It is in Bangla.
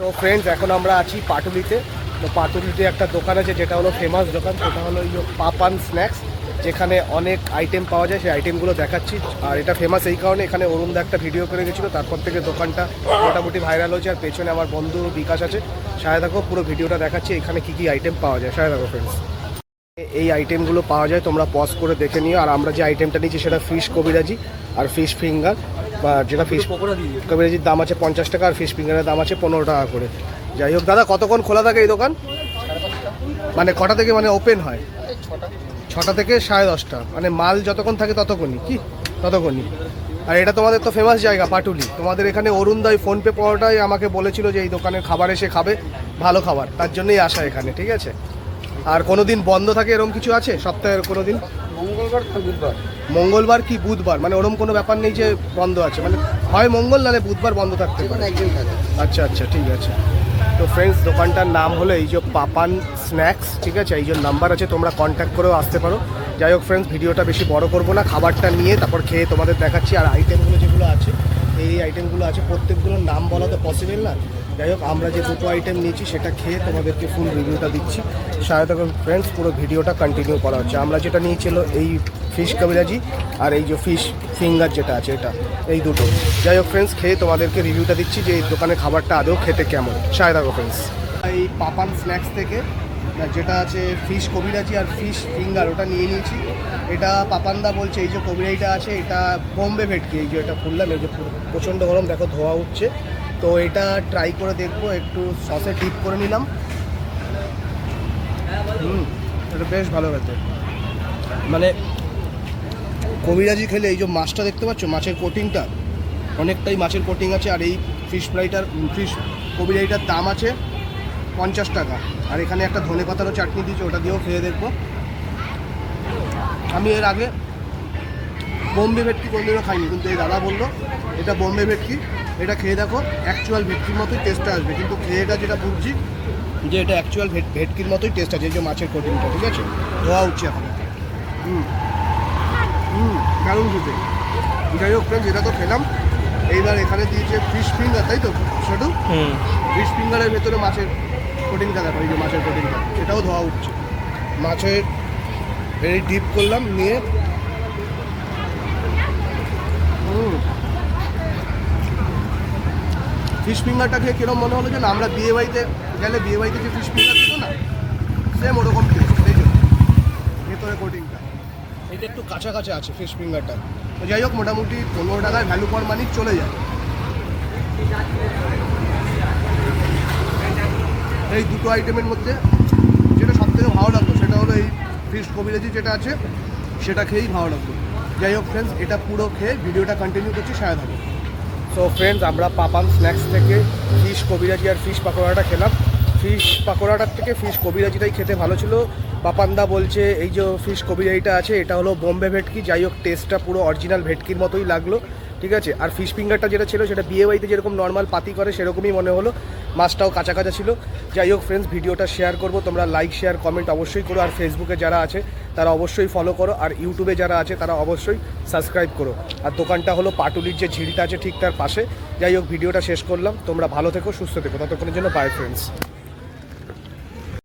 তো ফ্রেন্ডস, এখন আমরা আছি পাটুলিতে। তো পাটুলিতে একটা দোকান আছে যেটা হলো ফেমাস দোকান, সেটা হলো এই যে পাপান স্ন্যাক্স, যেখানে অনেক আইটেম পাওয়া যায়। সেই আইটেমগুলো দেখাচ্ছি। আর এটা ফেমাস এই কারণে, এখানে অরুণদা একটা ভিডিও করে গেছিলো, তারপর থেকে দোকানটা মোটামুটি ভাইরাল হয়েছে। আর পেছনে আমার বন্ধু বিকাশ আছে, সাথে দেখো পুরো ভিডিওটা দেখাচ্ছি এখানে কী কী আইটেম পাওয়া যায়। সাথে দেখো ফ্রেন্ডস, এই আইটেমগুলো পাওয়া যায়, তোমরা পজ করে দেখে নিও। আর আমরা যে আইটেমটা নিচ্ছি সেটা ফিশ কবিরাজি আর ফিশ ফিঙ্গার, বা যেটা ফিশ কবিরাজির দাম আছে 50 টাকা, আর ফিশ ফিঙ্গারের দাম আছে 15 টাকা করে। যাই হোক দাদা, কতক্ষণ খোলা থাকে এই দোকান? মানে কটা থেকে মানে ওপেন হয়? 6টা থেকে 10:30। মানে মাল যতক্ষণ থাকে ততক্ষণই কি? ততক্ষণই। আর এটা তোমাদের তো ফেমাস জায়গা পাটুলি, তোমাদের এখানে অরুণদাই ফোনপে পরোটাই আমাকে বলেছিল যে এই দোকানের খাবার এসে খাবে, ভালো খাবার, তার জন্যই আসা এখানে। ঠিক আছে। আর কোনো দিন বন্ধ থাকে এরকম কিছু আছে সপ্তাহের কোনো দিন? মঙ্গলবার কি বুধবার, মানে ওরকম কোনো ব্যাপার নেই যে বন্ধ আছে, মানে হয় মঙ্গল নাহলে বুধবার বন্ধ থাকতে পারে। আচ্ছা আচ্ছা, ঠিক আছে। তো ফ্রেন্ডস, দোকানটার নাম হলো এই যে পাপান স্ন্যাক্স। ঠিক আছে, এই যে নাম্বার আছে, তোমরা কন্ট্যাক্ট করেও আসতে পারো। যাই হোক ফ্রেন্ডস, ভিডিওটা বেশি বড় করবো না, খাবারটা নিয়ে তারপর খেয়ে তোমাদের দেখাচ্ছি। আর আইটেমগুলো যেগুলো আছে, এই আইটেমগুলো আছে, প্রত্যেকগুলোর নাম বলা তো পসিবল না। যাই হোক, আমরা যে দুটো আইটেম নিয়েছি সেটা খেয়ে তোমাদেরকে ফুল রিভিউটা দিচ্ছি। সাথে থাকুন ফ্রেন্ডস, পুরো ভিডিওটা কন্টিনিউ করা হচ্ছে। আমরা যেটা নিয়েছিল এই ফিশ কবিরাজি, আর এই যে ফিশ ফিঙ্গার যেটা আছে এটা, এই দুটো। যাই হোক ফ্রেন্ডস, খেয়ে তোমাদেরকে রিভিউটা দিচ্ছি যে এই দোকানের খাবারটা আদৌ খেতে কেমন। সাথে থাকো ফ্রেন্ডস। এই পাপান স্ন্যাক্স থেকে যেটা আছে ফিশ কবিরাজি আর ফিশ ফিঙ্গার, ওটা নিয়ে নিয়েছি। এটা পাপানদা বলছে এই যে কবিরাজিটা আছে এটা বোম্বে ভেটকি, এই যে এটা খুললাম, এই যে প্রচণ্ড গরম, দেখো ধোয়া উঠছে। তো এটা ট্রাই করে দেখবো, একটু সসে ডিপ করে নিলাম। এটা বেশ ভালো খেতে। মানে কবিরাজি খেলে এই যে মাছটা দেখতে পাচ্ছ, মাছের কোটিংটা অনেকটাই মাছের কোটিং আছে। আর এই ফিশ ফ্রাইটার ফিশ কবিরাজিটার দাম আছে 50 টাকা। আর এখানে একটা ধনে পাতারও চাটনি দিয়েছে, ওটা দিয়েও খেয়ে দেখবো। আমি এর আগে বোম্বে ভেটকি কোনোদিনও খাইনি, কিন্তু এই দাদা বললো এটা বোম্বে ভেটকি, এটা খেয়ে দেখো অ্যাকচুয়াল ভেটকির মতোই টেস্টটা আসবে। কিন্তু খেয়ে এটা যেটা বুঝছি যে এটা অ্যাকচুয়াল ভেটকির মতোই টেস্ট আছে, এই যে মাছের কোটিংটা। ঠিক আছে, ধোয়া উঠছে এখন। দারুণ খেতে। যাই হোক ফ্রেন্ডস, এটা তো খেলাম। এইবার এখানে দিয়েছে ফিশ ফিঙ্গার, তাই তো ছোটো? ফিশ ফিঙ্গারের ভেতরে মাছের কোটিংটা দেখো, এই যে মাছের কোটিংটা, এটাও ধোয়া উঠছে। মাছের এই ডিপ করলাম নিয়ে। ফিশ ফিঙ্গারটা খেয়ে কীরকম মনে হলো যেন আমরা বিয়ে বাড়িতে গেলে বিয়ে বাড়িতে যে ফিশ ফিঙ্গার দিত না, সেম ওরকম টেস্ট। এই যে ভেতরে কোটিংটা, এটা একটু কাঁচা কাঁচা আছে ফিশ ফিঙ্গারটা। তো যাই হোক, মোটামুটি 15 টাকায় ভ্যালু ফর মানি চলে যায়। এই দুটো আইটেমের মধ্যে যেটা সবথেকে ভালো লাগলো সেটা হলো এই ফিশ কবিরাজি যেটা আছে, সেটা খেয়েই ভালো লাগলো। যাই হোক ফ্রেন্ডস, এটা পুরো খেয়ে ভিডিওটা কন্টিনিউ করছি, সাথে থাকো। সো ফ্রেন্ডস, আমরা পাপান স্ন্যাক্স থেকে ফিশ কবিরাজি আর ফিশ পাকোড়াটা খেলাম। ফিশ পাকোড়াটার থেকে ফিশ কবিরাজিটাই খেতে ভালো ছিল। পাপানদা বলছে এই যে ফিশ কবিরাজিটা আছে এটা হলো বোম্বে ভেটকি। যাই হোক, টেস্টটা পুরো অরিজিনাল ভেটকির মতোই লাগলো। ঠিক আছে। আর ফিশ ফিঙ্গারটা যেটা ছিল সেটা বিয়ে বাড়িতে যেরকম নর্মাল পাতি করে সেরকমই মনে হলো, মাছটাও কাঁচা কাঁচা ছিল। যাই হোক ফ্রেন্ডস, ভিডিওটা শেয়ার করবো, তোমরা লাইক শেয়ার কমেন্ট অবশ্যই করো। আর ফেসবুকে যারা আছে তারা অবশ্যই ফলো করো, আর ইউটিউবে যারা আছে তারা অবশ্যই সাবস্ক্রাইব করো। আর দোকানটা হলো পাটুলির যে ঝিলটা আছে ঠিক তার পাশে। যাই হোক, ভিডিওটা শেষ করলাম। তোমরা ভালো থেকো, সুস্থ থেকো, ততক্ষণের জন্য বাই ফ্রেন্ডস।